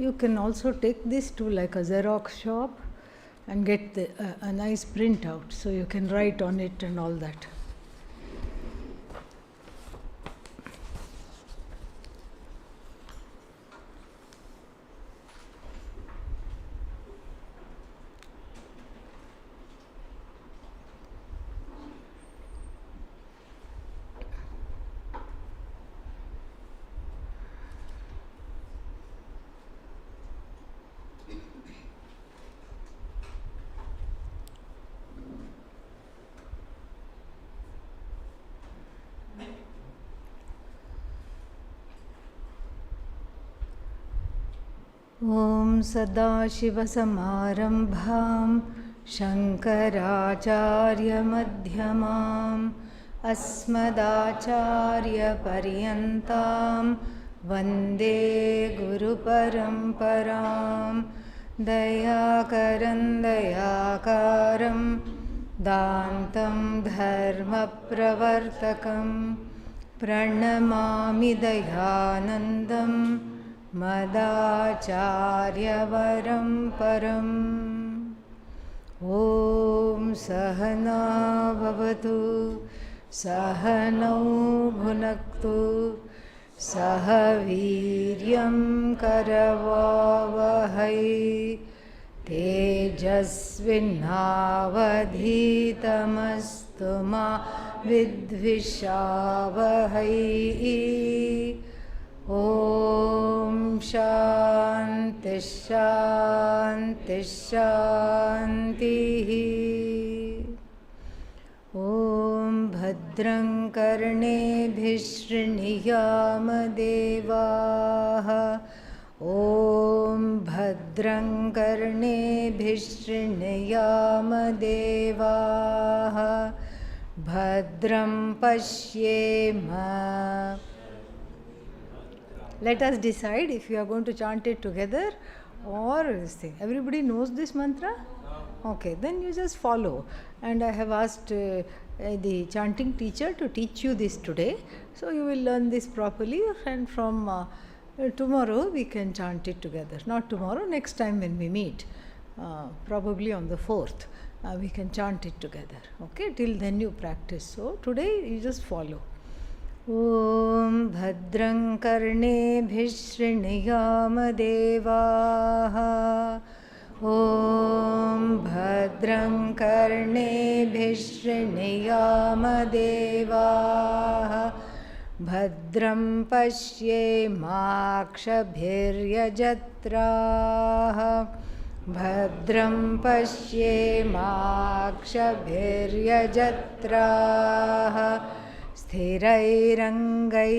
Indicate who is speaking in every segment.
Speaker 1: You can also take this to like a Xerox shop and get a nice printout, so you can write on it and all that. ॐ सदाशिवसमारम्भां शङ्कराचार्यमध्यमाम् अस्मदाचार्यपर्यन्तां वन्दे गुरुपरम्परां दयाकरं दान्तं धर्मप्रवर्तकं प्रणमामि दयानन्दं मदाचार्यवरं परम् ॐ सहना भवतु सहनौ भुनक्तु सह वीर्यं करवावहै तेजस्विनावधीतमस्तु मा विद्विषावहै ॐ शान्ति शान्ति शान्तिः ॐ भद्रं कर्णेभिः शृणुयाम देवाः ॐ भद्रं कर्णेभिः शृणुयाम देवाः भद्रं पश्येम. Let us decide if you are going to chant it together or this thing. Everybody knows this mantra? Okay, then you just follow. And I have asked the chanting teacher to teach you this today. So you will learn this properly, and from tomorrow we can chant it together. Not tomorrow, next time when we meet, probably on the 4th, we can chant it together. Okay, till then you practice. So today you just follow. ॐ भद्रं कर्णेभिः शृणुयाम देवाः ॐ भद्रं कर्णेभिः शृणुयाम देवाः भद्रं पश्येमाक्षभिर्यजत्राः भद्रं पश्येमाक्षभिर्यजत्राः स्थिरैरङ्गैः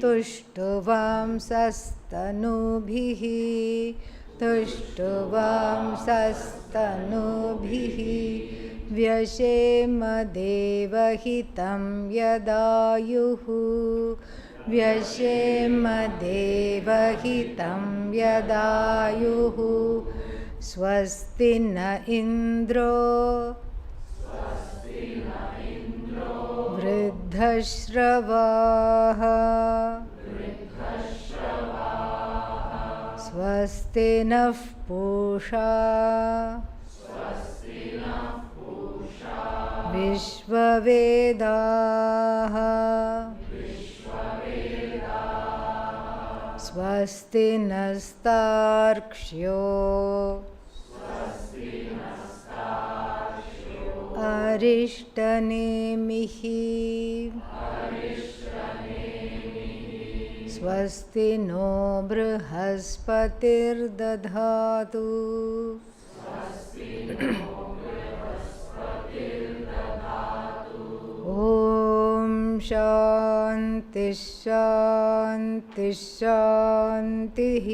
Speaker 1: तुष्टुवांसस्तनूभिः तुष्टुवांसस्तनूभिः व्यशेम देवहितं यदायुः व्यशेम देवहितं यदायुः स्वस्ति न इन्द्रो वृद्धश्रवाः स्वस्ति नः पूषा विश्ववेदाः स्वस्ति नस्तार्क्ष्यो अरिष्टनेमिः स्वस्ति नो बृहस्पतिर्दधातु ॐ शान्ति शान्ति शान्तिः.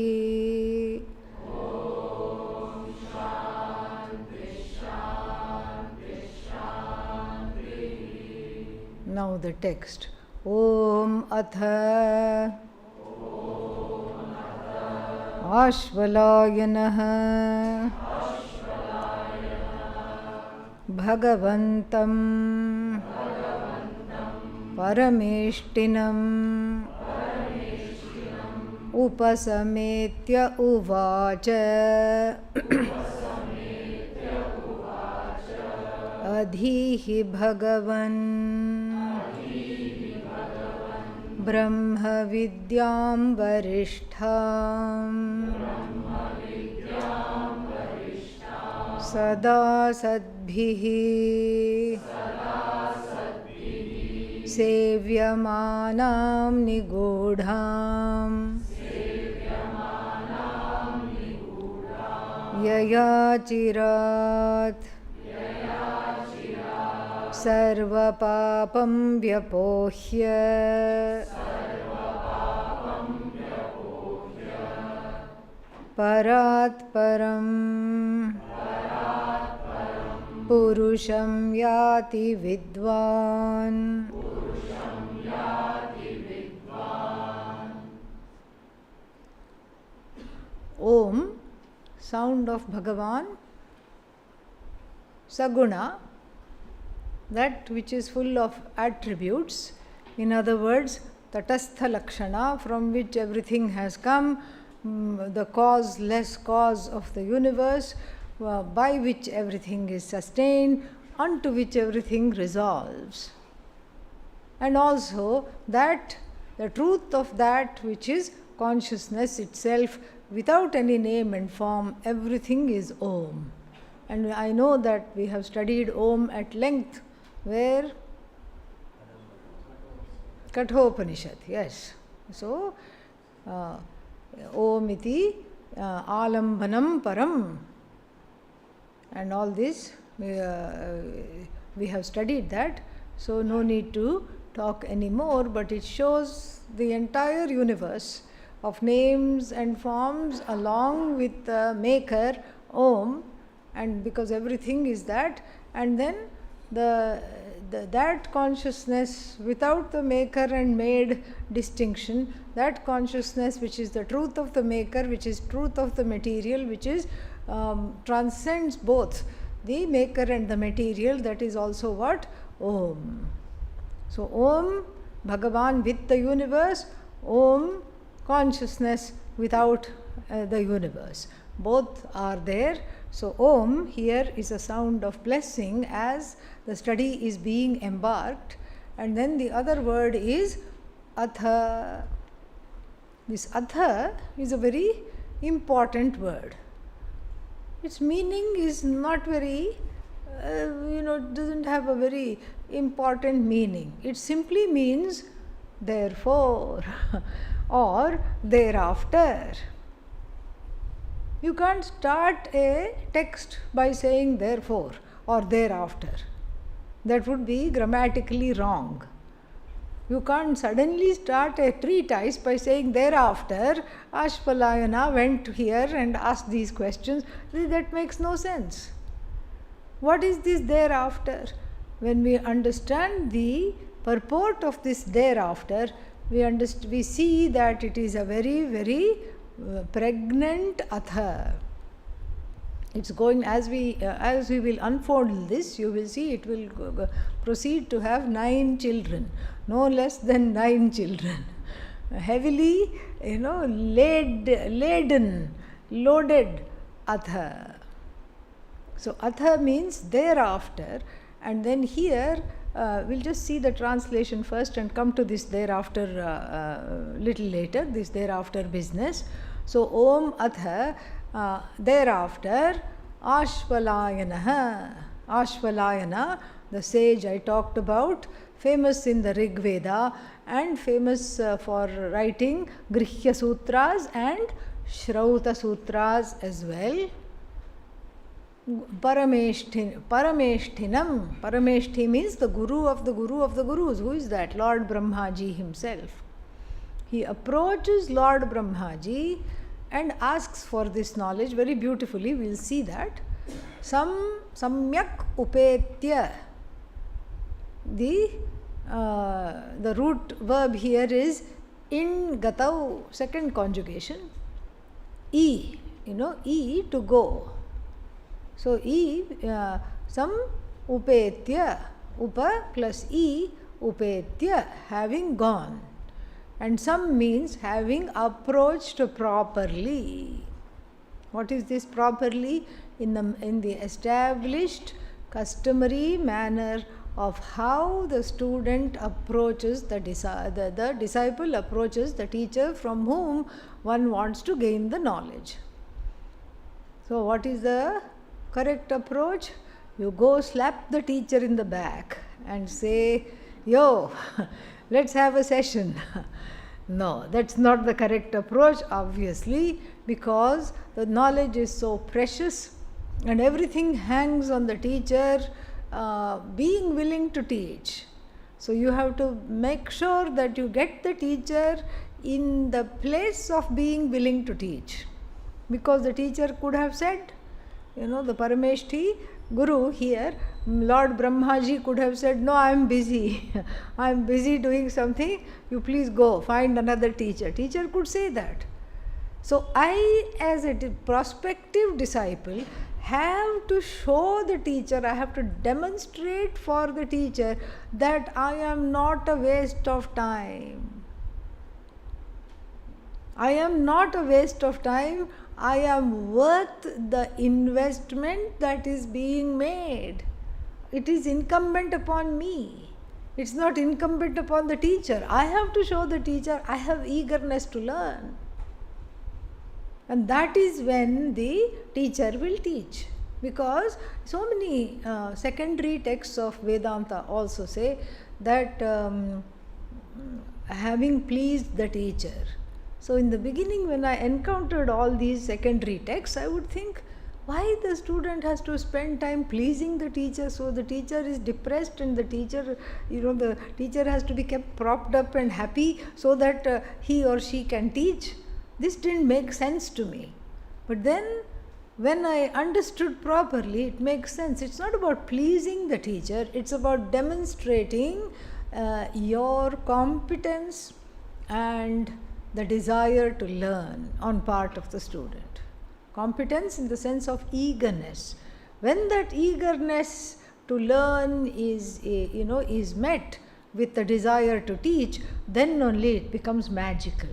Speaker 1: Now the text. Om atha Ashvalayanaः Bhagavantam Parameshtinam Upasametya Uvacha Adhihi Bhagavan Brahma Vidyam Varishtham Sada Sadbhihi Sevyamanam Nigodham Yaya Chirat Sarva Papam Vyapohya Parat Param Purusham Yati Vidwan. Om, sound of Bhagavan, Saguna, that which is full of attributes, in other words, Tatastha Lakshana, from which everything has come, the causeless cause of the universe, by which everything is sustained, unto which everything resolves. And also that the truth of that which is consciousness itself, without any name and form, everything is Om. And I know that we have studied Om at length. Where? Kaivalyopanishad, yes. So, Om iti alambanam param. And all this, we have studied that. So, no need to talk anymore, but it shows the entire universe of names and forms along with the maker Om, and because everything is that, and then that consciousness without the maker and made distinction, that consciousness which is the truth of the maker, which is truth of the material, which is transcends both the maker and the material, that is also what? Om. So Om, Bhagavan with the universe, Om, consciousness without the universe. Both are there. So Om here is a sound of blessing as the study is being embarked. And then the other word is Atha. This Atha is a very important word. Its meaning is not very, doesn't have a very important meaning. It simply means therefore or thereafter. You can't start a text by saying therefore or thereafter. That would be grammatically wrong. You can't suddenly start a treatise by saying thereafter Ashpalayana went here and asked these questions. That makes no sense. What is this thereafter? When we understand the purport of this thereafter, we see that it is a very, very pregnant Atha. It's going, as we will unfold this, you will see it will proceed to have 9 children, no less than 9 children, heavily, loaded Atha. So Atha means thereafter, and then here we'll just see the translation first and come to this thereafter little later, this thereafter business. So Om Atha, thereafter Ashpalayana. Ashpalayana, the sage I talked about, famous in the Rig Veda and famous for writing Grihya Sutras and Shrauta Sutras as well. Parameshtinam. Parameshti means the Guru of the Guru of the Gurus. Who is that? Lord Brahmaji himself. He approaches Lord Brahmaji and asks for this knowledge very beautifully. We will see that. Samyak upetya. The root verb here is in gatau, second conjugation. E, E to go. So, E, some upetya, upa plus E, upetya, having gone. And some means having approached properly. What is this properly? In the established, customary manner of how the student approaches the disciple approaches the teacher from whom one wants to gain the knowledge. So what is the correct approach? You go slap the teacher in the back and say, yo, let's have a session. No, that's not the correct approach, obviously, because the knowledge is so precious and everything hangs on the teacher being willing to teach. So you have to make sure that you get the teacher in the place of being willing to teach. Because the teacher could have said, the Parameshti Guru here, Lord Brahmaji could have said, no, I am busy. I am busy doing something. You please go, find another teacher. Teacher could say that. So I, as a prospective disciple, have to show the teacher, I have to demonstrate for the teacher that I am not a waste of time. I am not a waste of time. I am worth the investment that is being made. It is incumbent upon me. It's not incumbent upon the teacher. I have to show the teacher I have eagerness to learn. And that is when the teacher will teach. Because so many secondary texts of Vedanta also say that having pleased the teacher. So in the beginning, when I encountered all these secondary texts, I would think, why the student has to spend time pleasing the teacher? So the teacher is depressed and the teacher, the teacher has to be kept propped up and happy so that he or she can teach. This didn't make sense to me. But then when I understood properly, it makes sense. It's not about pleasing the teacher, it's about demonstrating your competence and the desire to learn on part of the student. Competence in the sense of eagerness. When that eagerness to learn is met with the desire to teach, then only it becomes magical.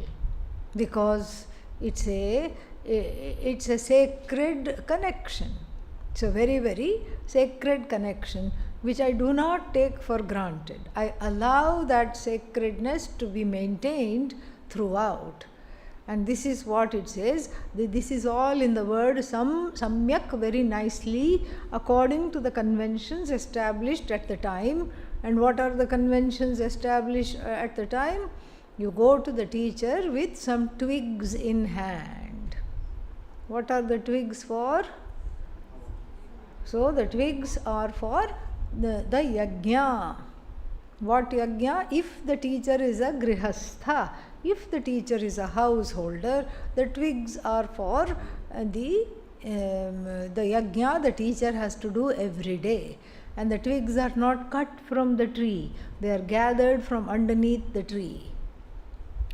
Speaker 1: Because it's a sacred connection. It's a very, very sacred connection which I do not take for granted. I allow that sacredness to be maintained throughout. And this is what it says. This is all in the word samyak, very nicely, according to the conventions established at the time. And what are the conventions established at the time? You go to the teacher with some twigs in hand. What are the twigs for? So the twigs are for the yajna. What yajna? If the teacher is a grihastha, if the teacher is a householder, the twigs are for the yajna the teacher has to do every day. And the twigs are not cut from the tree, they are gathered from underneath the tree.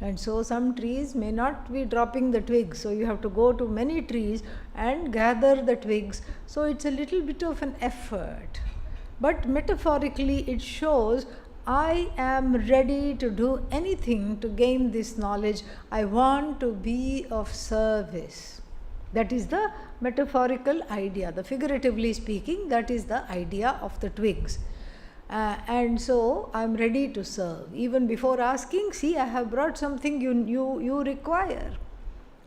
Speaker 1: And so some trees may not be dropping the twigs, so you have to go to many trees and gather the twigs. So it's a little bit of an effort. But metaphorically it shows, I am ready to do anything to gain this knowledge. I want to be of service. That is the metaphorical idea. The figuratively speaking, that is the idea of the twigs. And so I am ready to serve. Even before asking, see, I have brought something you require.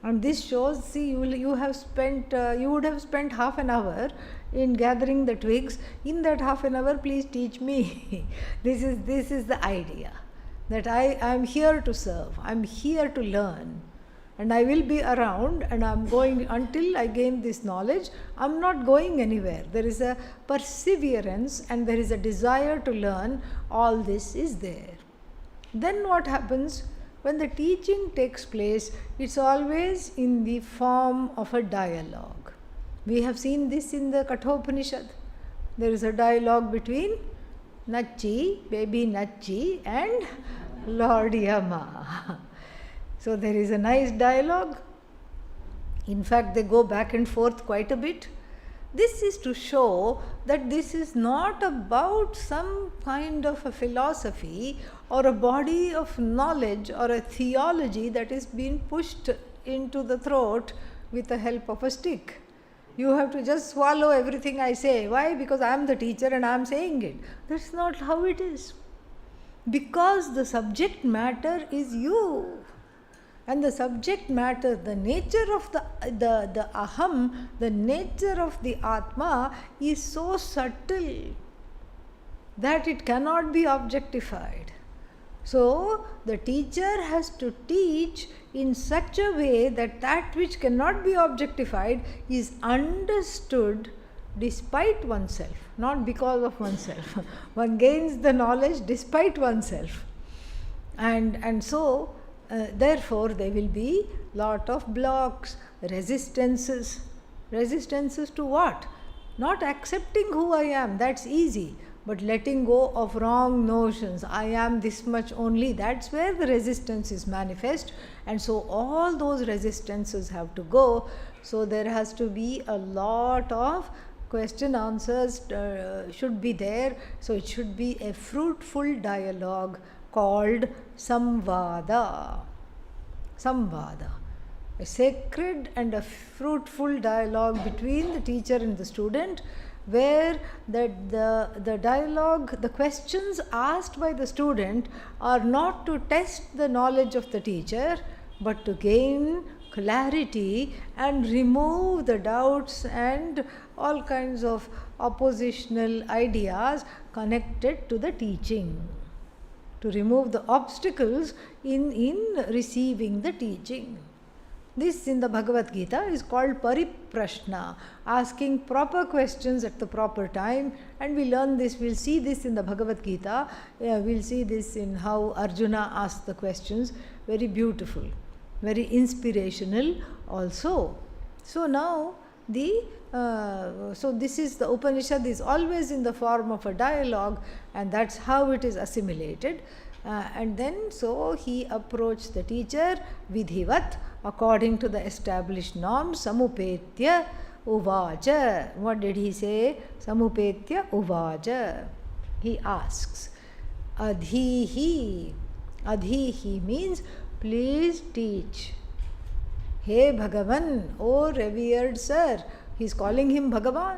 Speaker 1: And this shows, see, you would have spent half an hour in gathering the twigs. In that half an hour, please teach me. This is the idea, that I am here to serve. I am here to learn. And I will be around, and I am going until I gain this knowledge. I am not going anywhere. There is a perseverance and there is a desire to learn. All this is there. Then what happens? When the teaching takes place, it's always in the form of a dialogue. We have seen this in the Kathopanishad. There is a dialogue between Nachi, baby Nachi, and Lord Yama. So there is a nice dialogue. In fact, they go back and forth quite a bit. This is to show that this is not about some kind of a philosophy or a body of knowledge or a theology that is being pushed into the throat with the help of a stick. You have to just swallow everything I say. Why? Because I am the teacher and I am saying it. That's not how it is. Because the subject matter is you. And the subject matter, the nature of the aham, the nature of the atma is so subtle that it cannot be objectified. So, the teacher has to teach in such a way that that which cannot be objectified is understood despite oneself, not because of oneself. One gains the knowledge despite oneself. And so, therefore, there will be lot of blocks, resistances. Resistances to what? Not accepting who I am, that's easy. But letting go of wrong notions, I am this much only, that's where the resistance is manifest. And so all those resistances have to go. So there has to be a lot of question answers should be there. So it should be a fruitful dialogue called samvada. Samvada. A sacred and a fruitful dialogue between the teacher and the student, where the dialogue, the questions asked by the student are not to test the knowledge of the teacher, but to gain clarity and remove the doubts and all kinds of oppositional ideas connected to the teaching. To remove the obstacles in receiving the teaching. This in the Bhagavad Gita is called pariprashna, asking proper questions at the proper time, and we learn this, we'll see this in the Bhagavad Gita, we'll see this in how Arjuna asked the questions, very beautiful, very inspirational also. So now so this is the Upanishad is always in the form of a dialogue, and that's how it is assimilated. And then so he approached the teacher vidhivat, according to the established norms. Samupetya uvacha. What did he say? Samupetya uvacha. He asks. Adhihi. Adhihi means please teach. Hey Bhagavan, oh revered sir. He is calling him Bhagavan.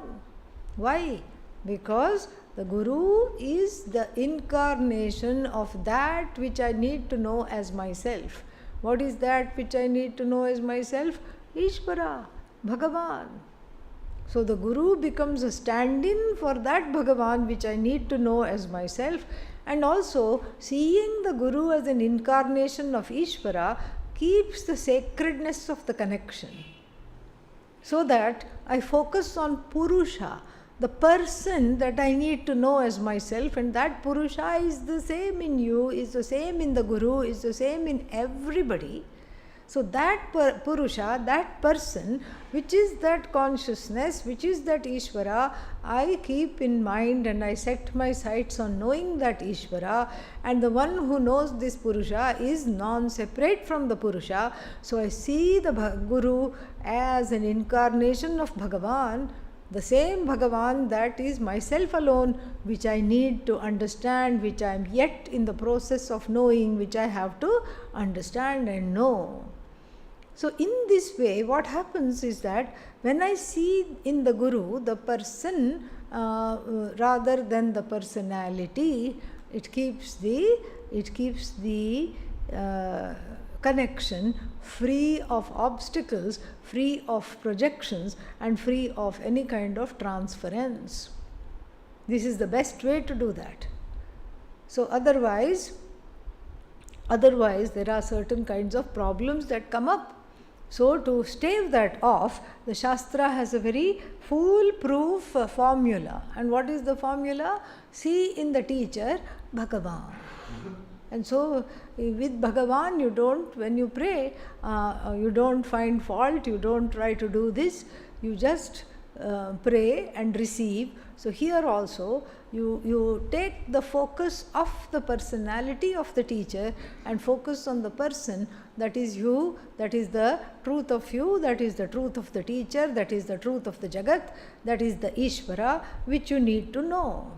Speaker 1: Why? Because the Guru is the incarnation of that which I need to know as myself. What is that which I need to know as myself? Ishvara, Bhagavan. So the Guru becomes a stand-in for that Bhagavan which I need to know as myself, and also seeing the Guru as an incarnation of Ishvara keeps the sacredness of the connection. So that I focus on Purusha, the person that I need to know as myself, and that Purusha is the same in you, is the same in the Guru, is the same in everybody. So that Purusha, that person, which is that consciousness, which is that Ishvara, I keep in mind and I set my sights on knowing that Ishvara, and the one who knows this Purusha is non-separate from the Purusha. So I see the Guru as an incarnation of Bhagavan, the same Bhagavan that is myself alone, which I need to understand, which I am yet in the process of knowing, which I have to understand and know. So in this way, what happens is that when I see in the Guru the person rather than the personality, it keeps the connection free of obstacles, free of projections, and free of any kind of transference. This is the best way to do that. So otherwise there are certain kinds of problems that come up. So to stave that off, the Shastra has a very foolproof formula. And what is the formula? See in the teacher Bhagavan. And so with Bhagavan, you don't, when you pray, you don't find fault, you don't try to do this, you just pray and receive. So here also you take the focus of the personality of the teacher and focus on the person, that is you, that is the truth of you, that is the truth of the teacher, that is the truth of the Jagat, that is the Ishvara, which you need to know.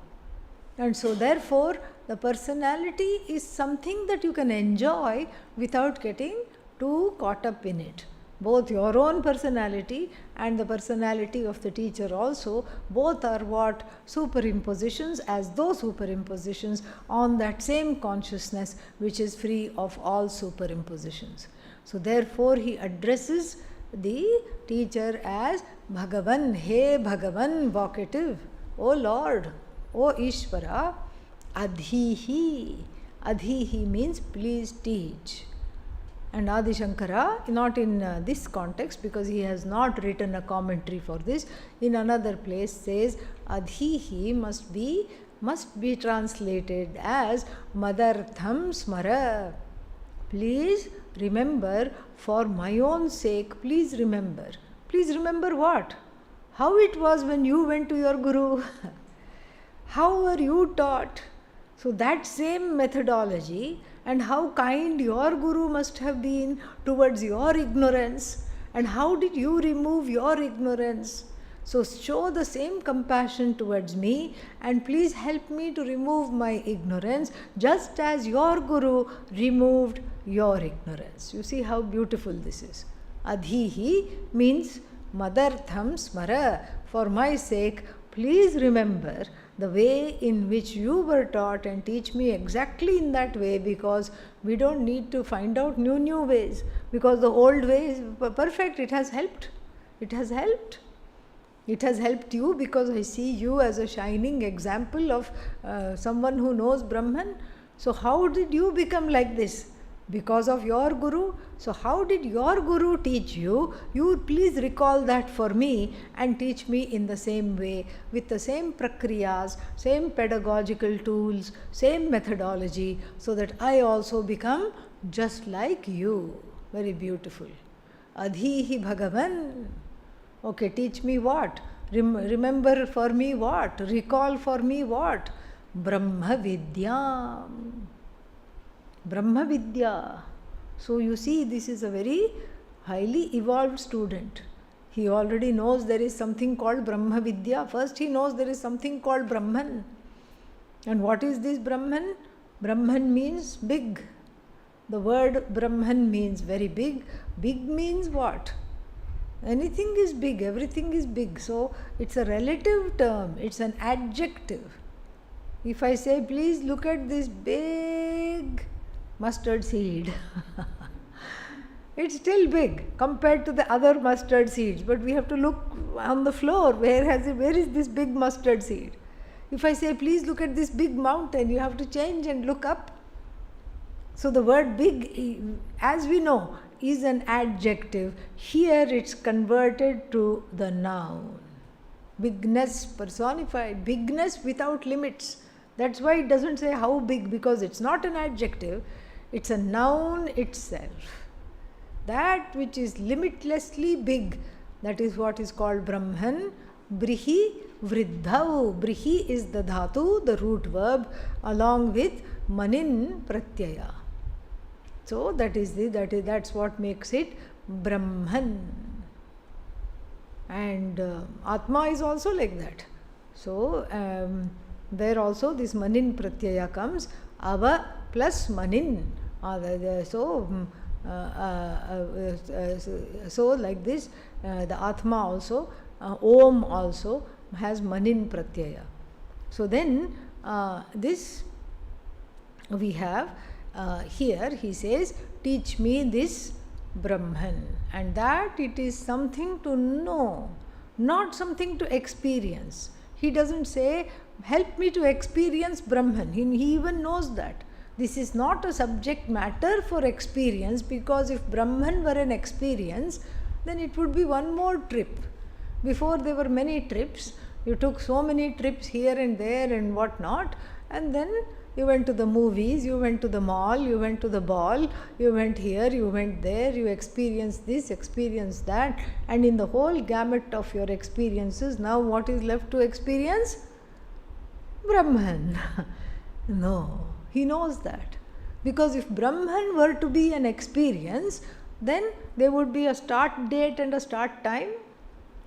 Speaker 1: And so therefore the personality is something that you can enjoy without getting too caught up in it. Both your own personality and the personality of the teacher also, both are what? Superimpositions, as though superimpositions on that same consciousness which is free of all superimpositions. So therefore he addresses the teacher as Bhagavan, Hey Bhagavan, vocative, O Lord, O Ishvara, Adhihi. Adhihi means please teach. And Adi Shankara, not in this context because he has not written a commentary for this, in another place says Adhihi must be translated as Madartham Smara. Please remember, for my own sake, please remember. Please remember what? How it was when you went to your Guru. How were you taught? So that same methodology, and how kind your Guru must have been towards your ignorance, and how did you remove your ignorance. So show the same compassion towards me, and please help me to remove my ignorance, just as your Guru removed your ignorance. You see how beautiful this is. Adhihi means Madartham Smara, for my sake, please remember the way in which you were taught and teach me exactly in that way, because we don't need to find out new ways, because the old way is perfect. It has helped. It has helped. It has helped you because I see you as a shining example of someone who knows Brahman. So how did you become like this? Because of your Guru. So how did your Guru teach you? You please recall that for me and teach me in the same way, with the same prakriyas, same pedagogical tools, same methodology, so that I also become just like you. Very beautiful. Adhihi Bhagavan. Okay, teach me what? Remember for me what? Recall for me what? Brahma Vidyam. Brahma Vidya. So you see, this is a very highly evolved student. He already knows there is something called Brahma Vidya. First he knows there is something called Brahman. And what is this Brahman? Brahman means big. The word Brahman means very big. Big means what? Anything is big, everything is big. So it's a relative term, it's an adjective. If I say, please look at this big mustard seed, it's still big compared to the other mustard seeds, but we have to look on the floor, where is this big mustard seed? If I say, please look at this big mountain, you have to change and look up. So the word big, as we know, is an adjective. Here it's converted to the noun. Bigness personified, bigness without limits. That's why it doesn't say how big, because it's not an adjective, it's a noun itself. That which is limitlessly big, that is what is called Brahman. Brihi Vriddhau. Brihi is the dhatu, the root verb, along with manin pratyaya. So that's what makes it Brahman. And Atma is also like that. So there also this manin pratyaya comes, ava plus manin. So like this, the Atma also, Om also has manin pratyaya. So then this we have here he says, teach me this Brahman, and that it is something to know, not something to experience. He doesn't say, help me to experience Brahman. He even knows that. This is not a subject matter for experience, because if Brahman were an experience, then it would be one more trip. Before there were many trips, you took so many trips here and there and what not, and then you went to the movies, you went to the mall, you went to the ball, you went here, you went there, you experienced this, experienced that, and in the whole gamut of your experiences, now what is left to experience? Brahman. No, he knows that. Because if Brahman were to be an experience, then there would be a start date and a start time.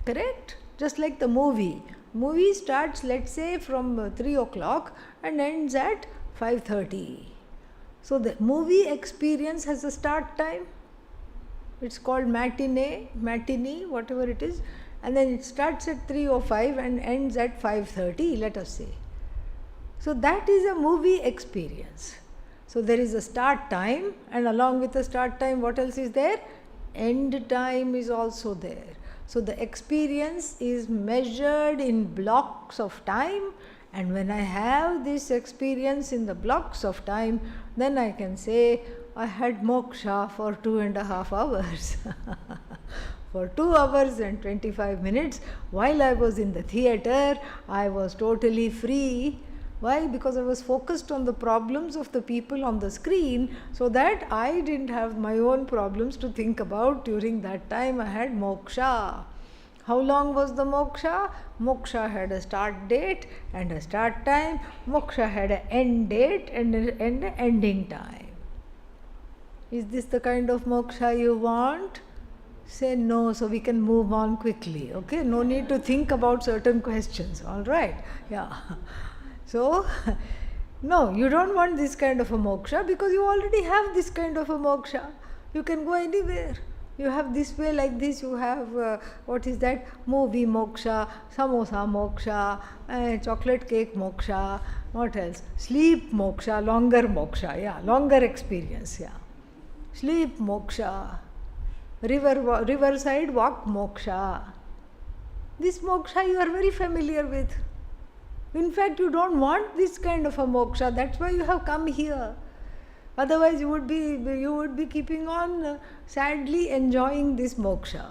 Speaker 1: Correct? Just like the movie. Movie starts, let's say, from 3 o'clock and ends at 5:30. So the movie experience has a start time. It's called matinee, whatever it is. And then it starts at 3:05 and ends at 5:30, let us say. So that is a movie experience. So there is a start time, and along with the start time, what else is there? End time is also there. So the experience is measured in blocks of time, and when I have this experience in the blocks of time, then I can say I had moksha for 2.5 hours. For 2 hours and 25 minutes, while I was in the theatre, I was totally free. Why? Because I was focused on the problems of the people on the screen, so that I didn't have my own problems to think about. During that time I had moksha. How long was the moksha? Moksha had a start date and a start time. Moksha had an end date and an ending time. Is this the kind of moksha you want? Say no, so we can move on quickly. Okay, no need to think about certain questions. All right, yeah. So, no, you don't want this kind of a moksha because you already have this kind of a moksha. You can go anywhere. You have this way like this, you have, what is that? Movie moksha, samosa moksha, chocolate cake moksha, what else? Sleep moksha, longer moksha, yeah, longer experience, yeah. Sleep moksha, riverside walk moksha. This moksha you are very familiar with. In fact, you don't want this kind of a moksha. That's why you have come here. Otherwise, you would be keeping on sadly enjoying this moksha,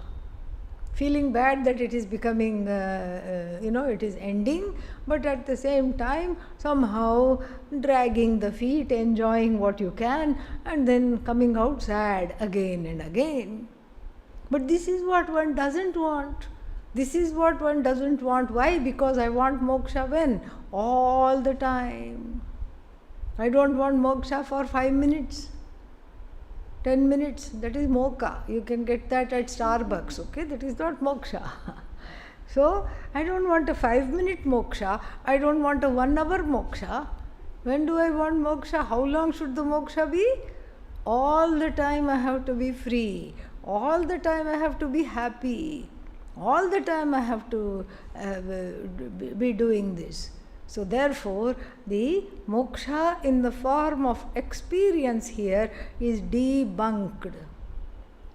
Speaker 1: feeling bad that it is becoming, it is ending, but at the same time, somehow dragging the feet, enjoying what you can, and then coming out sad again and again. But this is what one doesn't want. This is what one doesn't want. Why? Because I want moksha when? All the time. I don't want moksha for 5 minutes, 10 minutes. That is mocha. You can get that at Starbucks, okay? That is not moksha. So, I don't want a 5-minute moksha. I don't want a 1 hour moksha. When do I want moksha? How long should the moksha be? All the time I have to be free. All the time I have to be happy. All the time I have to be doing this. So therefore, the moksha in the form of experience here is debunked.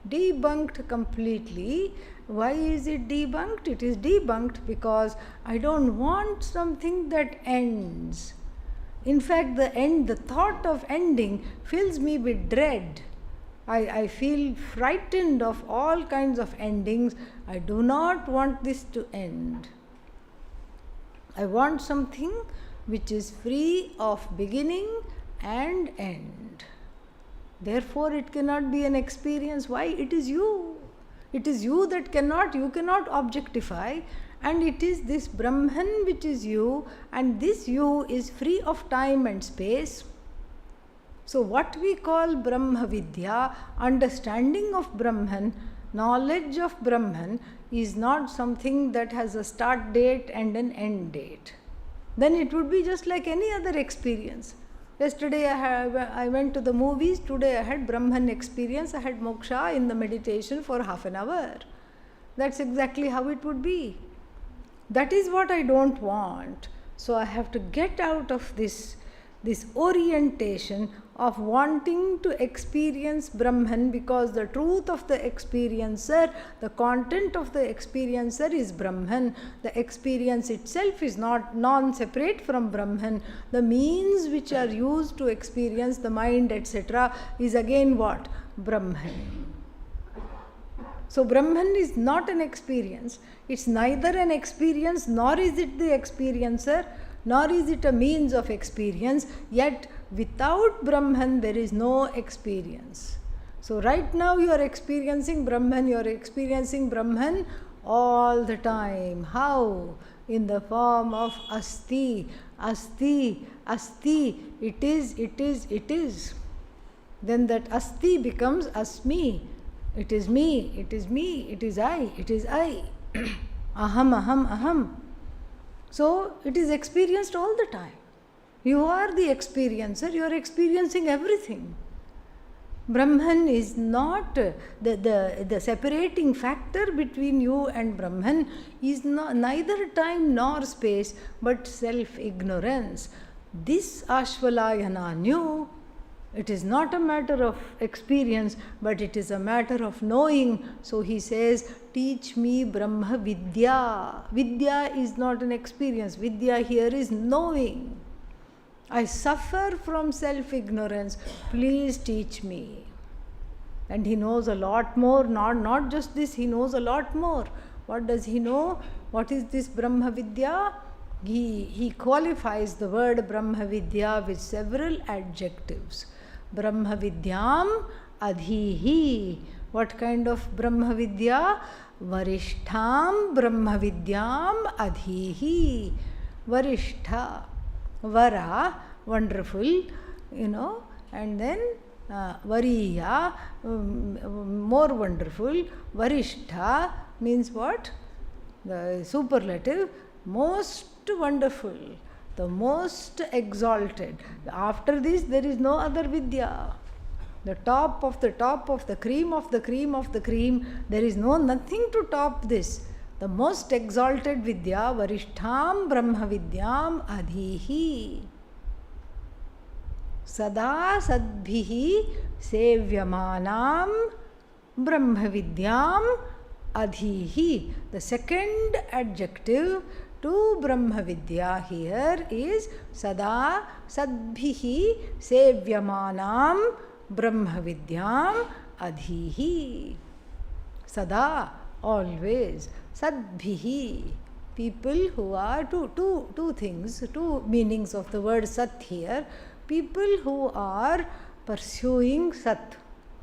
Speaker 1: Debunked completely. Why is it debunked? It is debunked because I don't want something that ends. In fact, the thought of ending fills me with dread. I feel frightened of all kinds of endings. I do not want this to end. I want something which is free of beginning and end. Therefore, it cannot be an experience. Why? It is you. It is you that you cannot objectify, and it is this Brahman which is you, and this you is free of time and space. So what we call Brahma Vidya, understanding of Brahman, knowledge of Brahman, is not something that has a start date and an end date. Then it would be just like any other experience. Yesterday I went to the movies, today I had Brahman experience, I had moksha in the meditation for half an hour. That's exactly how it would be. That is what I don't want. So I have to get out of this orientation of wanting to experience Brahman, because the truth of the experiencer, the content of the experiencer is Brahman. The experience itself is not non-separate from Brahman. The means which are used to experience the mind, etc., is again what? Brahman. So Brahman is not an experience. It's neither an experience, nor is it the experiencer, nor is it a means of experience. Yet without Brahman there is no experience. So right now you are experiencing Brahman, you are experiencing Brahman all the time. How? In the form of Asti. asti, asti, it is, it is, it is. Then that asti becomes asmi. It is me, it is me, it is I, it is I. Aham, aham, aham. So it is experienced all the time. You are the experiencer, you are experiencing everything. Brahman is not the separating factor between you and Brahman is neither time nor space, but self-ignorance. This Ashvalayana knew. It is not a matter of experience, but it is a matter of knowing. So he says, teach me Brahma Vidya. Vidya is not an experience. Vidya here is knowing. I suffer from self-ignorance. Please teach me. And he knows a lot more. Not just this, he knows a lot more. What does he know? What is this Brahma Vidya? He qualifies the word Brahma Vidya with several adjectives. Brahma Vidyam Adhihi. What kind of Brahma Vidya? Varishtham Brahma Vidyam Adhihi. Varishtha. Vara, wonderful, and then Variya, more wonderful. Varishtha means what? The superlative, most wonderful, the most exalted. After this, there is no other Vidya. The top of the top of the cream of the cream of the cream, there is nothing to top this. The most exalted Vidya, Varishtham Brahma Vidyam Adhihi. Sada Sadbhihi Sevyamanam Brahma Vidyam Adhihi. The second adjective to Brahma Vidya here is Sada Sadbhihi Sevyamanam Brahma Vidyam Adhihi. Sada, always. Sadbhihi, people who are two things, two meanings of the word Sat here. People who are pursuing Sat.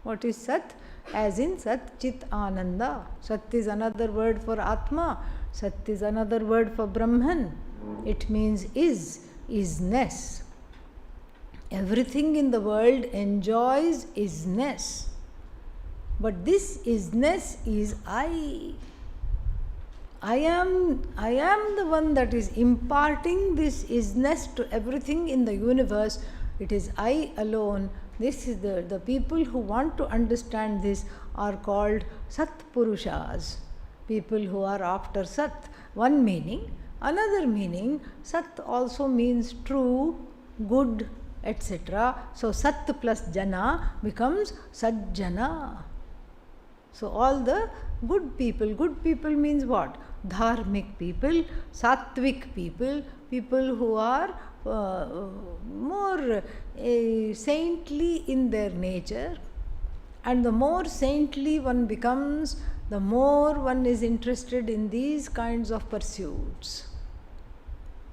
Speaker 1: What is Sat? As in Sat Chit Ananda. Sat is another word for Atma. Sat is another word for Brahman. It means isness. Everything in the world enjoys isness. But this isness is I. I am the one that is imparting this isness to everything in the universe. It is I alone. This is the people who want to understand this are called Sat Purushas. People who are after Sat. One meaning. Another meaning, Sat also means true, good, etc. So Sat plus Jana becomes Sajjana. So all the good people means what? Dharmic people, Sattvic people, people who are more saintly in their nature. And the more saintly one becomes, the more one is interested in these kinds of pursuits.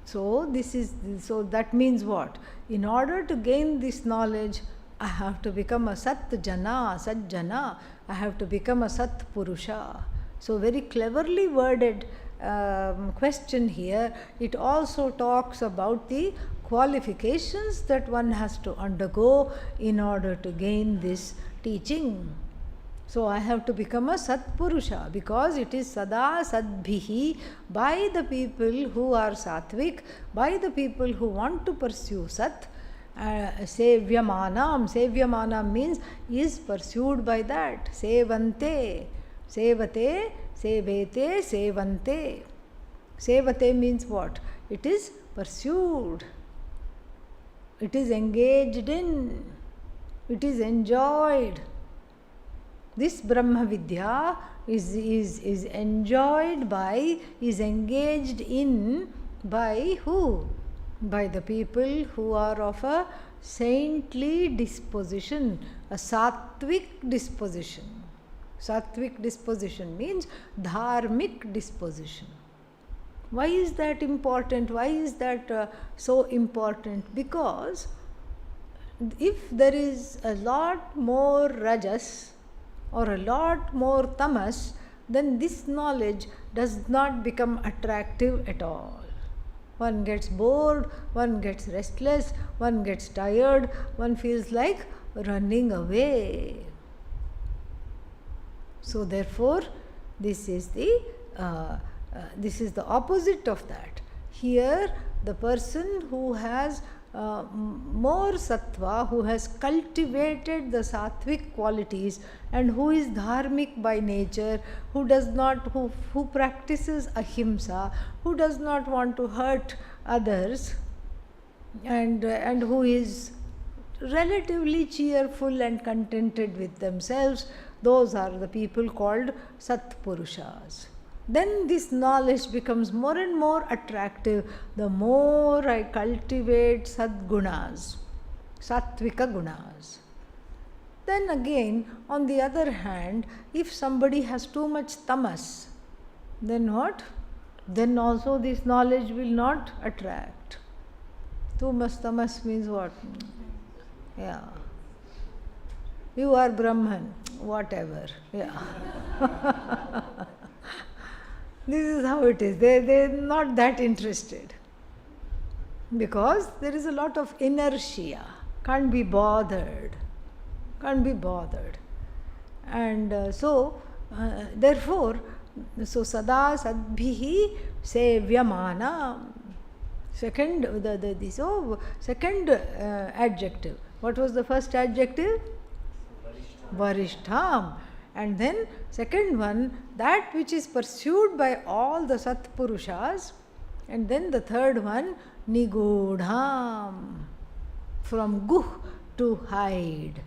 Speaker 1: So that means what? In order to gain this knowledge, I have to become a Sajjana. I have to become a Sat Purusha. So very cleverly worded question here. It also talks about the qualifications that one has to undergo in order to gain this teaching. So I have to become a Sat Purusha because it is Sada Sadbhihi, by the people who are Sattvic, by the people who want to pursue Sat. Sevyamanam means is pursued by that. Sevante, sevate, sevete, sevante. Sevate means what? It is pursued. It is engaged in. It is enjoyed. This Brahma Vidya is enjoyed by, is engaged in by who? By the people who are of a saintly disposition, a sattvic disposition. Sattvic disposition means dharmic disposition. Why is that important? Why is that so important? Because if there is a lot more rajas or a lot more tamas, then this knowledge does not become attractive at all. one gets bored, one gets restless, one gets tired, one feels like running away. So therefore, this is the opposite of that. Here, the person who has more sattva, who has cultivated the sattvic qualities, and who is dharmic by nature, who practices ahimsa, who does not want to hurt others, and who is relatively cheerful and contented with themselves, those are the people called Satpurushas. Then this knowledge becomes more and more attractive the more I cultivate Sadgunas, Sattvika Gunas. Then again, on the other hand, if somebody has too much tamas, then what? Then also this knowledge will not attract. Too much tamas means what? Yeah. You are Brahman, whatever. Yeah. This is how it is. They're not that interested. Because there is a lot of inertia. Can't be bothered. And therefore, sada sadbhihi sevyamana. Second adjective. What was the first adjective? Varishtham. And then second one, that which is pursued by all the Satpurushas. And then the third one, Nigodham. From guh, to hide.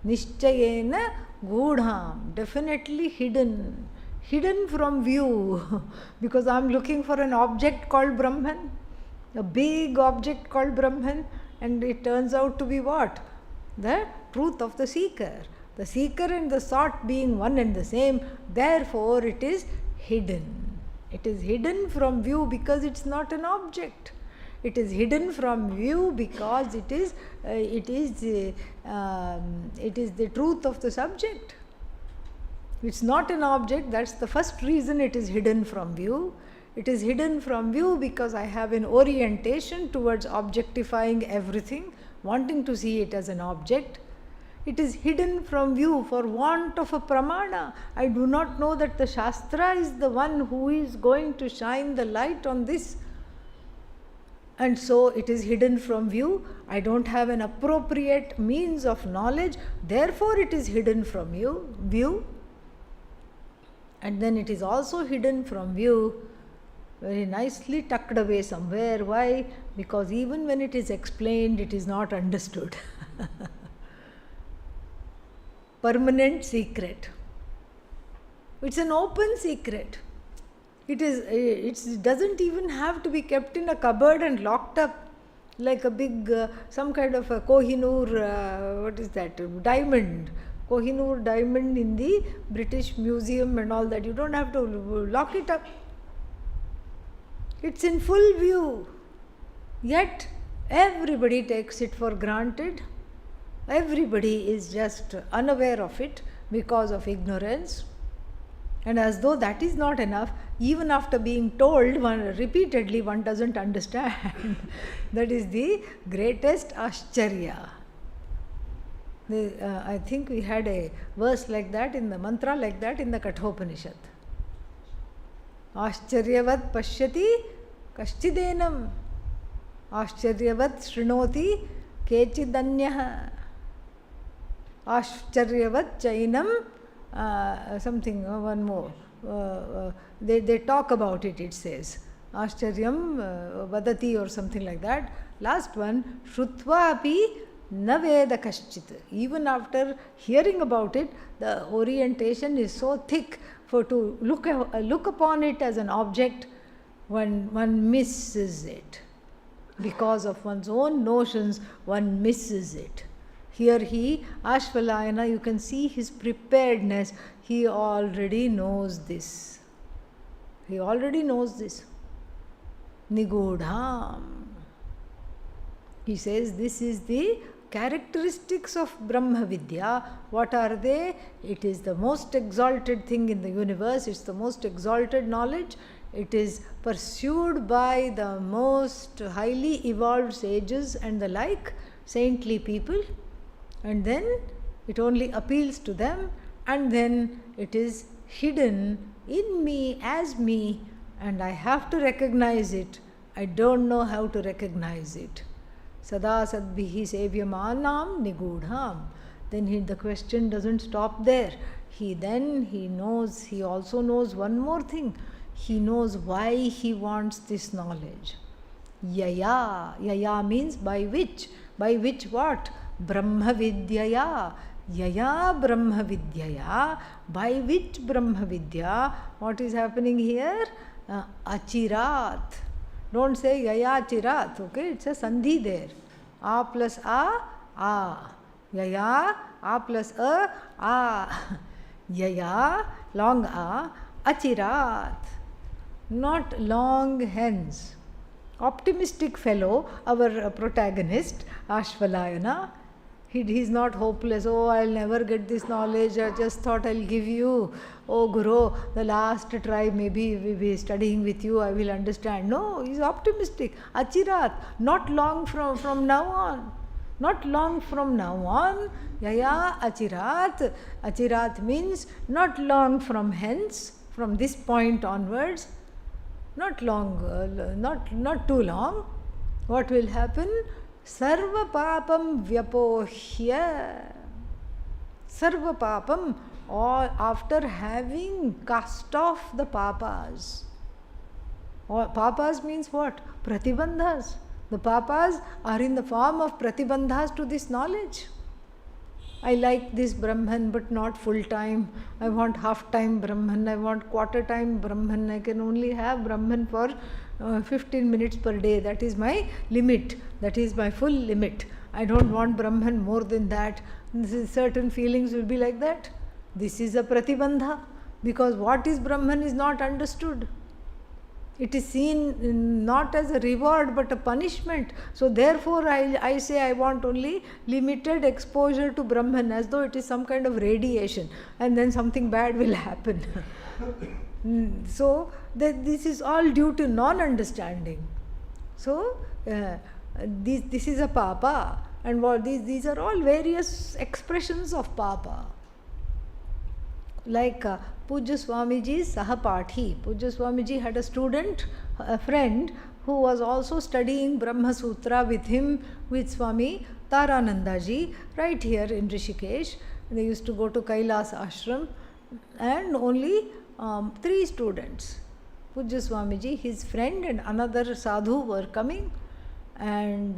Speaker 1: Nishchayena Godham. Definitely hidden. Hidden from view. Because I am looking for an object called Brahman. A big object called Brahman. And it turns out to be what? The truth of the seeker. The seeker and the sought being one and the same, therefore it is hidden. It is hidden from view because it's not an object. It is hidden from view because it is the truth of the subject. It's not an object. That's the first reason it is hidden from view. It is hidden from view because I have an orientation towards objectifying everything, wanting to see it as an object. It is hidden from view for want of a pramana. I do not know that the Shastra is the one who is going to shine the light on this. And so it is hidden from view. I don't have an appropriate means of knowledge. Therefore it is hidden from view. And then it is also hidden from view, very nicely tucked away somewhere. Why? Because even when it is explained, it is not understood. Permanent secret. It's an open secret. It doesn't even have to be kept in a cupboard and locked up like a big, some kind of a Kohinoor, what is that, diamond. Kohinoor diamond in the British Museum and all that. You don't have to lock it up. It's in full view. Yet everybody takes it for granted. Everybody is just unaware of it because of ignorance. And as though that is not enough, even after being told repeatedly, one doesn't understand. That is the greatest ascharya. I think we had a verse like that, in the mantra like that, in the Kathopanishad. Ascharyavat pashyati kashchidenam. Ascharyavat shrinoti kechidanyah. Ascharyavat chainam, something, one more. They talk about it, it says. Ascharyam vadati or something like that. Last one, Shrutva api na veda kaschit. Even after hearing about it, the orientation is so thick for to look upon it as an object, one misses it. Because of one's own notions, one misses it. Here Ashvalayana, you can see his preparedness. He already knows this. Nigodham. He says this is the characteristics of Brahma Vidya. What are they? It is the most exalted thing in the universe. It's the most exalted knowledge. it is pursued by the most highly evolved sages and the like, saintly people, and then it only appeals to them, and then it is hidden in me as me, and I have to recognize it. I don't know how to recognize it. Sada sadbhihi sevyamanam nigudham. Then the question doesn't stop there. He also knows one more thing. He knows why he wants this knowledge. Yaya. Yaya means by which. By which what? Brahmavidyaya. Yaya Brahmavidyaya. By which Brahmavidya? What is happening here? Achirat. Don't say Yaya Chirat, okay? It's a sandhi there. A plus a. Yaya, a plus a. Yaya, long a, achirat. Not long hence. Optimistic fellow, our protagonist, Ashvalayana. He's not hopeless. Oh, I'll never get this knowledge. I just thought I'll give you. Oh, Guru, the last try, maybe we'll be studying with you. I will understand. No, he's optimistic. Achirat, not long from now on. Not long from now on. Yaya achirat. Achirat means not long from hence, from this point onwards. Not long, not too long. What will happen? Sarva papam vyapohya. Sarva papam, or after having cast off the papas. Or papas means what? Pratibandhas. The papas are in the form of pratibandhas to this knowledge. I like this Brahman but not full time. I want half time Brahman. I want quarter time Brahman. I can only have Brahman for 15 minutes per day. That is my limit. That is my full limit. I don't want Brahman more than that. Certain feelings will be like that. This is a pratibandha, because what is Brahman is not understood. It is seen not as a reward but a punishment. So therefore I say I want only limited exposure to Brahman, as though it is some kind of radiation, and then something bad will happen. So this is all due to non-understanding. So this is a papa, and what these are all various expressions of papa. Like Pujya Swamiji's Sahapati. Pujya Swamiji had a student, a friend, who was also studying Brahma Sutra with him, with Swami Taranandaji, right here in Rishikesh. They used to go to Kailas ashram, and only 3 students. Pujya Swamiji, his friend, and another sadhu were coming, and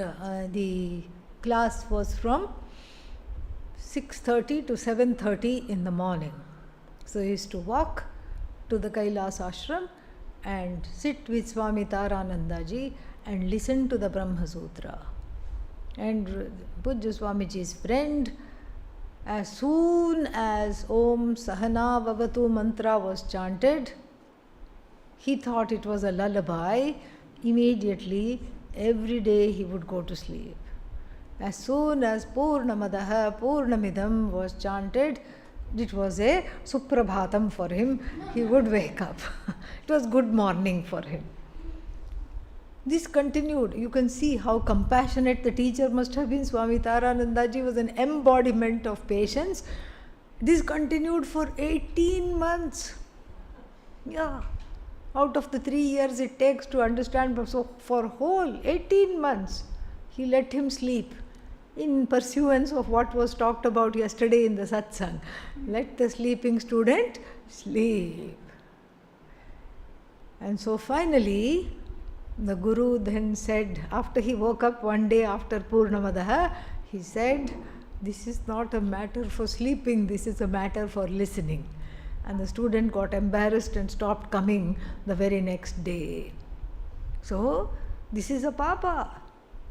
Speaker 1: the class was from 6:30 to 7:30 in the morning. So he used to walk to the Kailas ashram and sit with Swami Taranandaji and listen to the Brahma Sutra. And Pujya Swamiji's friend, as soon as Om Sahana Vavatu mantra was chanted, he thought it was a lullaby. Immediately, every day he would go to sleep. As soon as Purnamadaha Purnamidam was chanted, it was a suprabhatam for him. He would wake up. It was good morning for him. This continued. You can see how compassionate the teacher must have been. Swami Taranandaji was an embodiment of patience. This continued for 18 months. Yeah. Out of the 3 years it takes to understand. So for whole 18 months, he let him sleep, in pursuance of what was talked about yesterday in the satsang. Let the sleeping student sleep. And so finally, the Guru then said, after he woke up one day after Purnamadaha, he said, this is not a matter for sleeping, this is a matter for listening. And the student got embarrassed and stopped coming the very next day. So, this is a papa.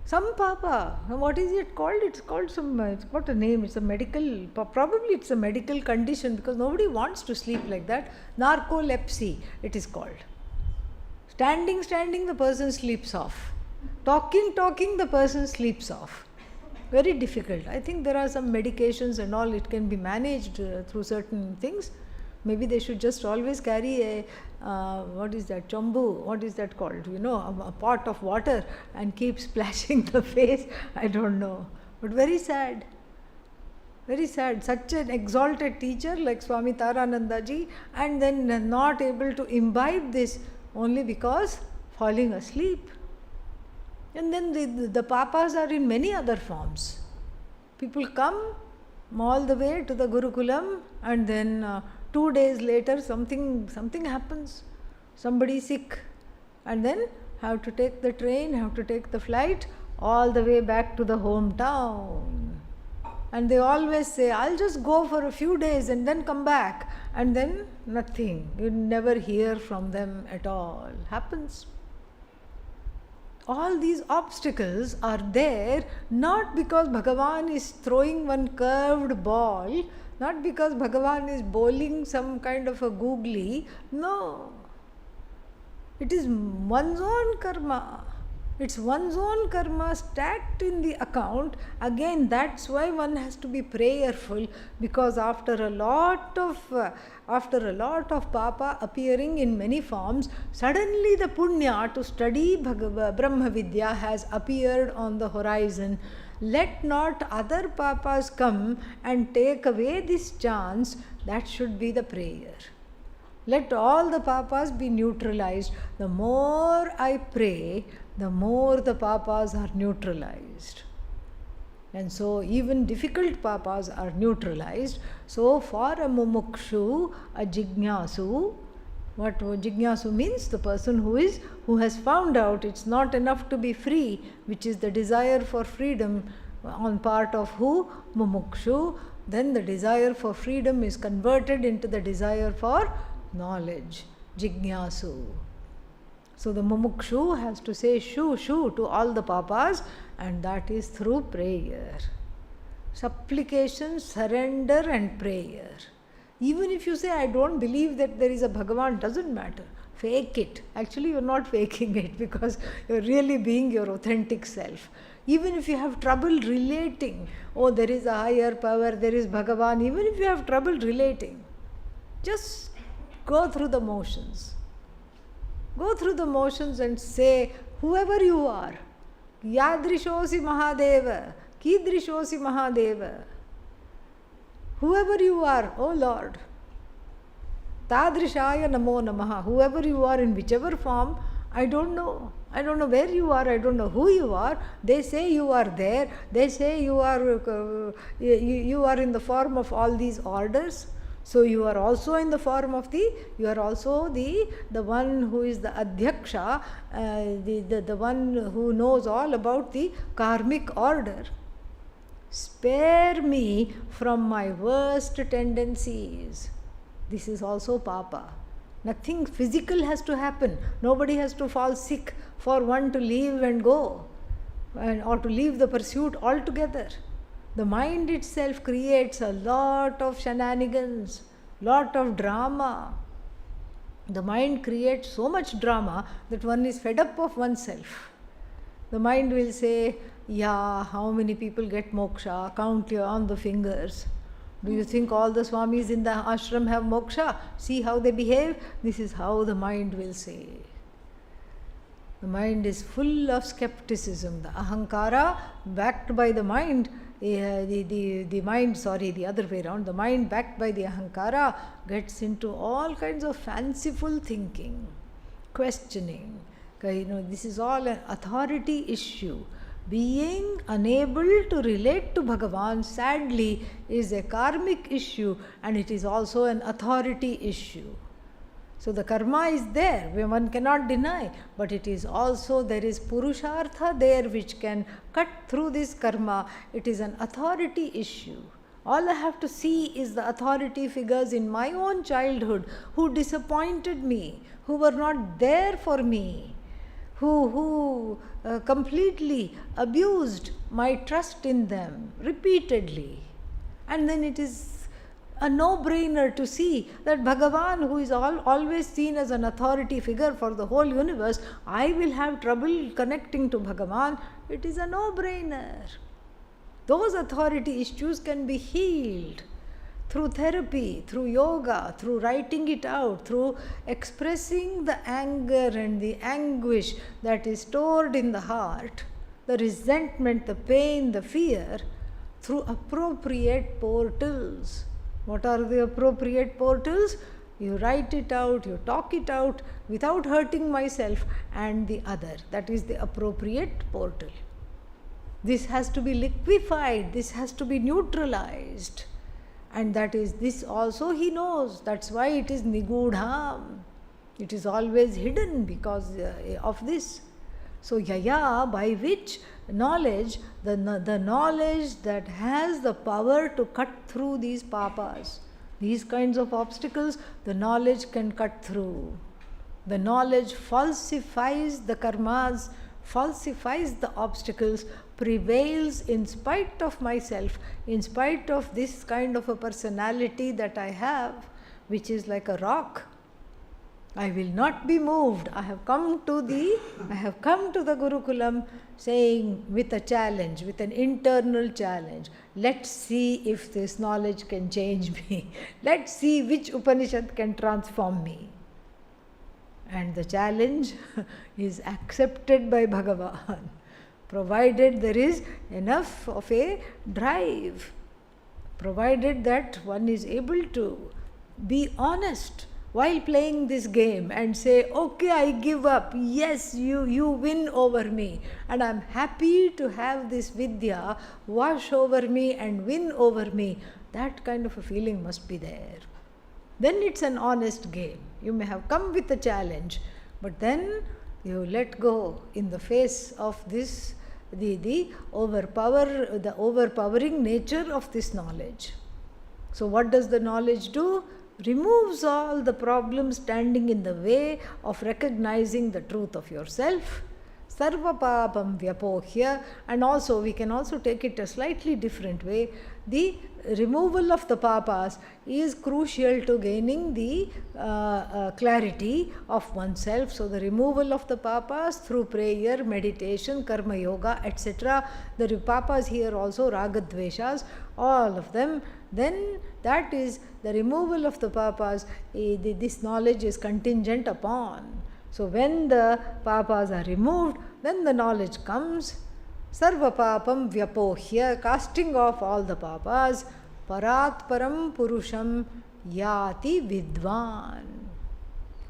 Speaker 1: Some papa. What is it called? It's called it's got a name. It's a medical, probably it's a medical condition, because nobody wants to sleep like that. Narcolepsy, it is called. Standing, the person sleeps off. Talking, the person sleeps off. Very difficult. I think there are some medications and all, it can be managed through certain things. Maybe they should just always carry a, what is that, chombu, what is that called, a pot of water and keep splashing the face. I don't know. But very sad. Very sad. Such an exalted teacher like Swami Tarananda ji, and then not able to imbibe this only because falling asleep. And then the papas are in many other forms. People come all the way to the Gurukulam, and then 2 days later something happens. Somebody sick, and then have to take the train, have to take the flight all the way back to the hometown. And they always say, I'll just go for a few days and then come back. And then nothing. You never hear from them at all. Happens. All these obstacles are there not because Bhagavan is throwing one curved ball, not because Bhagavan is bowling some kind of a googly. No. It is one's own karma. It's one's own karma stacked in the account. Again, that's why one has to be prayerful, because after a lot of papa appearing in many forms, suddenly the punya to study Brahma Vidya has appeared on the horizon. Let not other papas come and take away this chance. That should be the prayer. Let all the papas be neutralized. The more I pray, the more the papas are neutralized. And so even difficult papas are neutralized. So for a mumukshu, a jignasu, what jignasu means? The person who has found out it's not enough to be free, which is the desire for freedom on part of who? Mumukshu. Then the desire for freedom is converted into the desire for knowledge, jignasu. So the mumukshu has to say shu to all the papas, and that is through prayer. Supplication, surrender and prayer. Even if you say, I don't believe that there is a Bhagavan, doesn't matter. Fake it. Actually, you're not faking it, because you're really being your authentic self. Even if you have trouble relating, oh, there is a higher power, there is Bhagavan, even if you have trouble relating, just go through the motions. Go through the motions and say, whoever you are, Yadrishosi Mahadeva, Kidrishosi Mahadeva, whoever you are, oh Lord, Tadrishaya Namo Namaha, whoever you are in whichever form, I don't know. I don't know where you are, I don't know who you are. They say you are there, they say you are in the form of all these orders. So you are also in the form of you are also the one who is the Adhyaksha, the one who knows all about the karmic order. Spare me from my worst tendencies. This is also papa. Nothing physical has to happen. Nobody has to fall sick for one to leave and go, or to leave the pursuit altogether. The mind itself creates a lot of shenanigans, lot of drama. The mind creates so much drama that one is fed up of oneself. The mind will say, yeah, how many people get moksha? Count on the fingers. Do you think all the swamis in the ashram have moksha? See how they behave? This is how the mind will say. The mind is full of skepticism. The ahankara, backed by the mind, the other way around, the mind backed by the ahankara gets into all kinds of fanciful thinking, questioning. This is all an authority issue. Being unable to relate to Bhagavan, sadly, is a karmic issue, and it is also an authority issue. So the karma is there, one cannot deny, but it is also, there is purushartha there which can cut through this karma. It is an authority issue. All I have to see is the authority figures in my own childhood who disappointed me, who were not there for me, who completely abused my trust in them repeatedly. And then it is a no-brainer to see that Bhagavan, who is always seen as an authority figure for the whole universe, I will have trouble connecting to Bhagavan. It is a no-brainer. Those authority issues can be healed. through therapy, through yoga, through writing it out, through expressing the anger and the anguish that is stored in the heart, the resentment, the pain, the fear, through appropriate portals. What are the appropriate portals? You write it out, you talk it out without hurting myself and the other. That is the appropriate portal. This has to be liquefied, this has to be neutralized. And that is, this also he knows. That's why it is nigudham. It is always hidden because of this. So yaya, by which knowledge, the knowledge that has the power to cut through these papas, these kinds of obstacles, the knowledge can cut through. The knowledge falsifies the karmas, falsifies the obstacles, prevails in spite of myself, in spite of this kind of a personality that I have, which is like a rock. I will not be moved. I have come to the Gurukulam saying with a challenge, with an internal challenge. Let's see if this knowledge can change me. Let's see which Upanishad can transform me. And the challenge is accepted by Bhagavan, provided there is enough of a drive, provided that one is able to be honest while playing this game and say, okay, I give up. Yes, you win over me. And I'm happy to have this Vidya wash over me and win over me. That kind of a feeling must be there. Then it's an honest game. You may have come with a challenge, but then you let go in the face of this, the overpowering nature of this knowledge. So what does the knowledge do? Removes all the problems standing in the way of recognizing the truth of yourself. Sarva papam vyapohya. And also we can also take it a slightly different way. The removal of the papas is crucial to gaining the clarity of oneself. So the removal of the papas through prayer, meditation, karma yoga, etc. The papas here also, ragadveshas, all of them. Then that is the removal of the papas. This knowledge is contingent upon. So when the papas are removed, then the knowledge comes. Sarva papam vyapohya, casting off all the papas. Parat param purusham yati vidvan.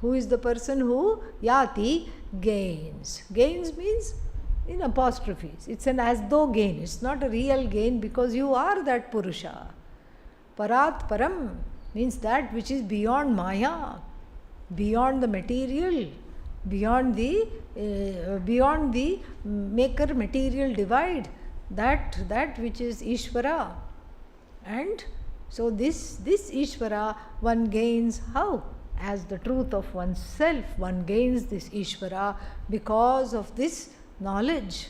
Speaker 1: Who is the person who? Yati, gains. Gains means in apostrophes. It's an as though gain. It's not a real gain because you are that Purusha. Parat param means that which is beyond Maya, beyond the material, beyond the maker material divide, that which is Ishvara. And so this Ishvara one gains how? As the truth of oneself, one gains this Ishvara because of this knowledge.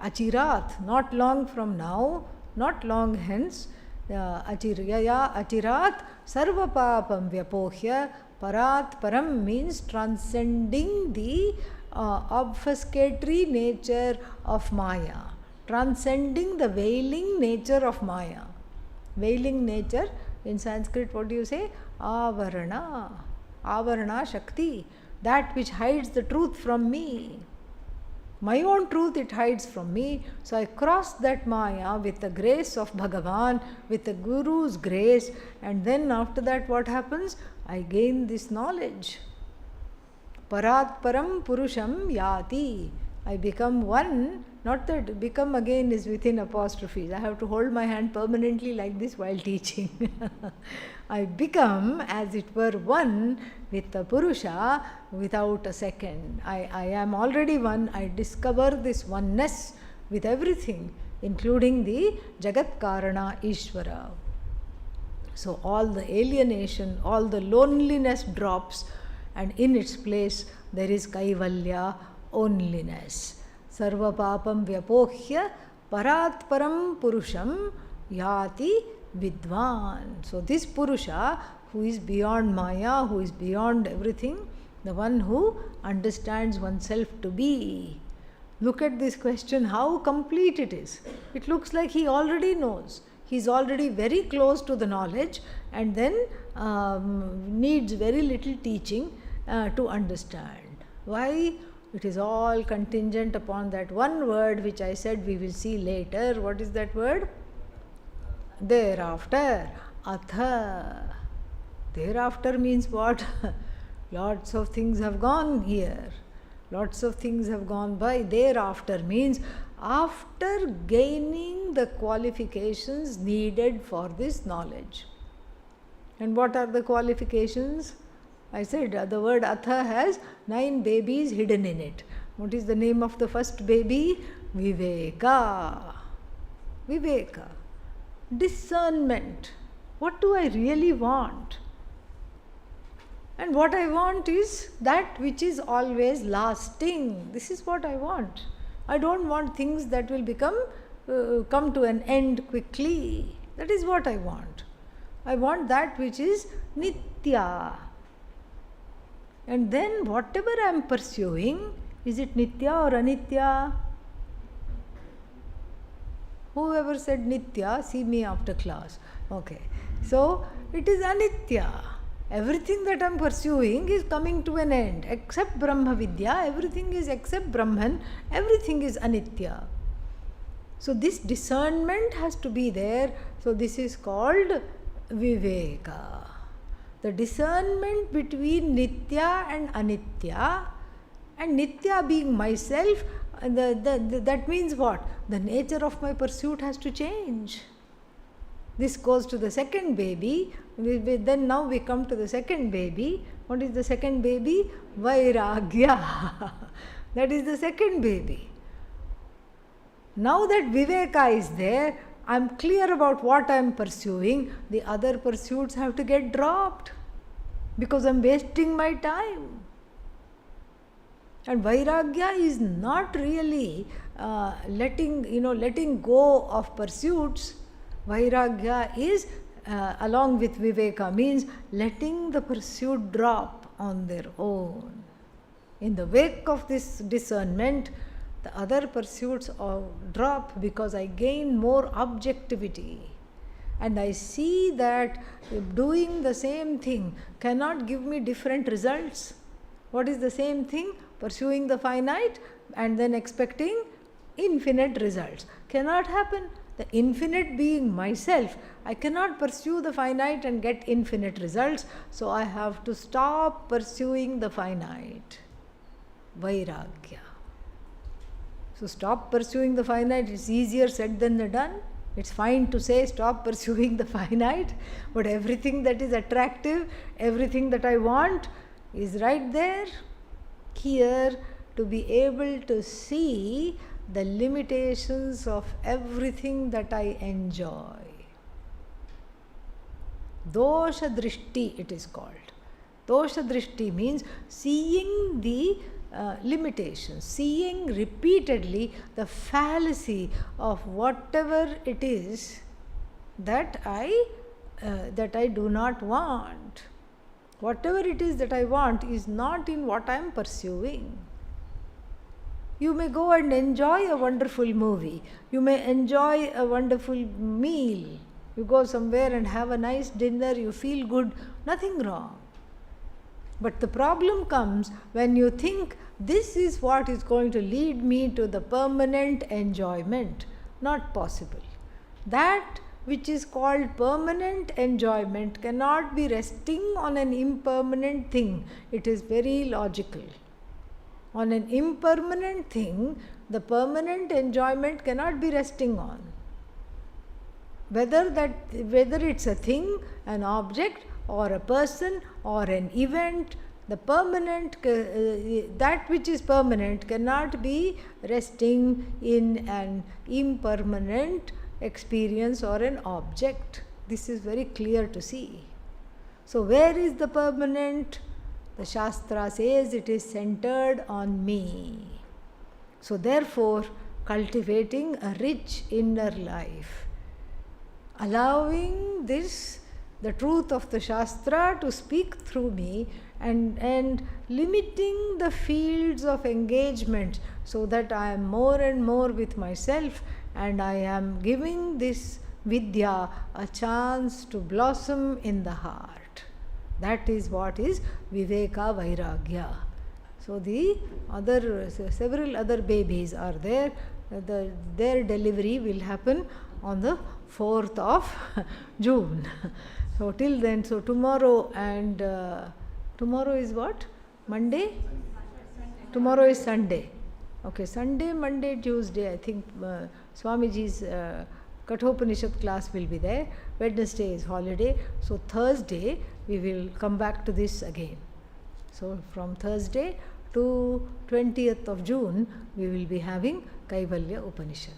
Speaker 1: Achirat, not long from now, not long hence. Achirat sarva papam vyapohya. Parat param means transcending the obfuscatory nature of Maya, transcending the veiling nature of Maya. Veiling nature, in Sanskrit, what do you say? Avarana. Avarana Shakti. That which hides the truth from me. My own truth it hides from me. So I cross that Maya with the grace of Bhagavan, with the Guru's grace, and then after that what happens? I gain this knowledge. Parat param purusham yati. I become one, not that become again is within apostrophes. I have to hold my hand permanently like this while teaching. I become, as it were, one with the Purusha without a second. I am already one. I discover this oneness with everything, including the Jagat Karana Ishvara. So all the alienation, all the loneliness drops, and in its place there is Kaivalya, onliness. Sarva papam vyapohya parat param purusham yati vidvan. So this Purusha, who is beyond Maya, who is beyond everything, the one who understands oneself to be. Look at this question, how complete it is. It looks like he already knows. He is already very close to the knowledge, and then needs very little teaching to understand. Why? It is all contingent upon that one word which I said we will see later. What is that word? Thereafter. Atha. Thereafter means what? Lots of things have gone here. Lots of things have gone by. Thereafter means after gaining the qualifications needed for this knowledge. And what are the qualifications? I said the word Atha has 9 babies hidden in it. What is the name of the first baby? Viveka. Viveka. Discernment. What do I really want? And what I want is that which is always lasting. This is what I want. I don't want things that will come to an end quickly. That is what I want. I want that which is nitya. And then whatever I am pursuing, is it nitya or anitya? Whoever said nitya, see me after class. Okay. So it is anitya. Everything that I am pursuing is coming to an end. Except Brahma Vidya, everything is except Brahman, everything is anitya. So this discernment has to be there. So this is called Viveka. The discernment between nitya and anitya, and nitya being myself, that means what? The nature of my pursuit has to change. This goes to the second baby. Then now we come to the second baby. What is the second baby? Vairagya. That is the second baby. Now that Viveka is there, I am clear about what I am pursuing. The other pursuits have to get dropped because I am wasting my time. And Vairagya is not really letting go of pursuits. Vairagya is, along with Viveka, means letting the pursuit drop on their own. In the wake of this discernment, the other pursuits drop because I gain more objectivity. And I see that doing the same thing cannot give me different results. What is the same thing? Pursuing the finite and then expecting infinite results. Cannot happen. The infinite being myself, I cannot pursue the finite and get infinite results. So I have to stop pursuing the finite. Vairagya. So stop pursuing the finite. It's easier said than done. It's fine to say stop pursuing the finite, but everything that is attractive, everything that I want is right there. Here, to be able to see the limitations of everything that I enjoy. Dosha drishti it is called. Dosha drishti means seeing the limitations, seeing repeatedly the fallacy of whatever it is that I do not want. Whatever it is that I want is not in what I am pursuing. You may go and enjoy a wonderful movie. You may enjoy a wonderful meal. You go somewhere and have a nice dinner, you feel good, nothing wrong. But the problem comes when you think this is what is going to lead me to the permanent enjoyment. Not possible. That which is called permanent enjoyment cannot be resting on an impermanent thing. It is very logical. On an impermanent thing, the permanent enjoyment cannot be resting on. Whether it's a thing, an object, or a person, or an event, the permanent, that which is permanent cannot be resting in an impermanent experience or an object. This is very clear to see. So where is the permanent? The Shastra says it is centered on me. So therefore, cultivating a rich inner life, allowing this, the truth of the Shastra to speak through me, and limiting the fields of engagement so that I am more and more with myself, and I am giving this Vidya, a chance to blossom in the heart. That is what is Viveka Vairagya. So the other several other babies are there. Their delivery will happen on the 4th of June. So till then, so tomorrow and tomorrow is what? Monday? Tomorrow is Sunday. Okay, Sunday, Monday, Tuesday, I think Swamiji's Kathopanishad class will be there. Wednesday is holiday. So Thursday, we will come back to this again. So from Thursday to 20th of June, we will be having Kaivalyopanishad.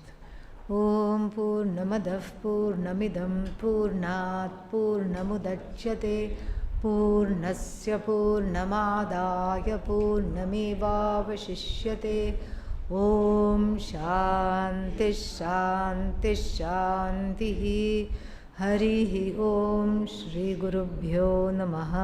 Speaker 1: Om Purnamadav Purnamidam Purnat Purnamudachyate Purnasya Purnamadaya Purnamevavashishyate. Om Shanti Shanti Shanti. Harihi Om Shri Gurubhyo Namaha.